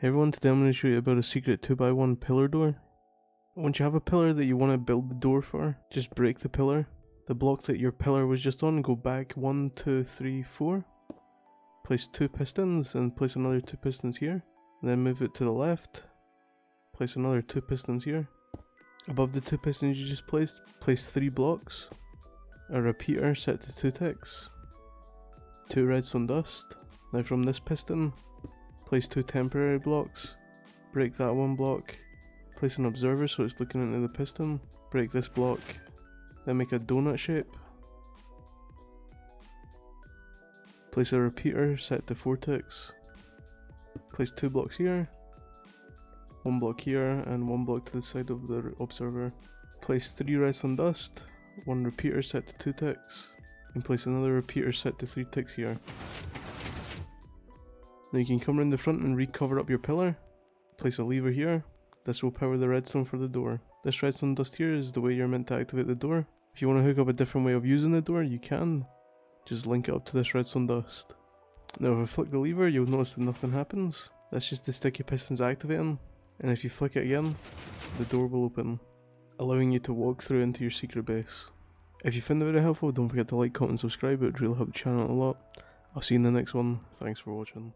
Hey everyone, today I'm going to show you about a secret 2x1 pillar door. Once you have a pillar that you want to build the door for, just break the pillar. The block that your pillar was just on, go back 1, 2, 3, 4. Place 2 pistons and place another 2 pistons here. And then move it to the left. Place another 2 pistons here. Above the 2 pistons you just placed, place 3 blocks. A repeater set to 2 ticks. 2 redstone dust. Now from this piston, place 2 temporary blocks. Break that 1 block. Place an observer so it's looking into the piston. Break this block. Then make a donut shape. Place a repeater set to 4 ticks. Place 2 blocks here. 1 block here and 1 block to the side of the observer. Place 3 redstone dust. 1 repeater set to 2 ticks. And place another repeater set to 3 ticks here. Now you can come around the front and recover up your pillar. Place a lever here. This will power the redstone for the door. This redstone dust here is the way you're meant to activate the door. If you want to hook up a different way of using the door, you can. Just link it up to this redstone dust. Now if I flick the lever, you'll notice that nothing happens. That's just the sticky pistons activating. And if you flick it again, the door will open, allowing you to walk through into your secret base. If you found the video helpful, don't forget to like, comment and subscribe, it would really help the channel a lot. I'll see you in the next one. Thanks for watching.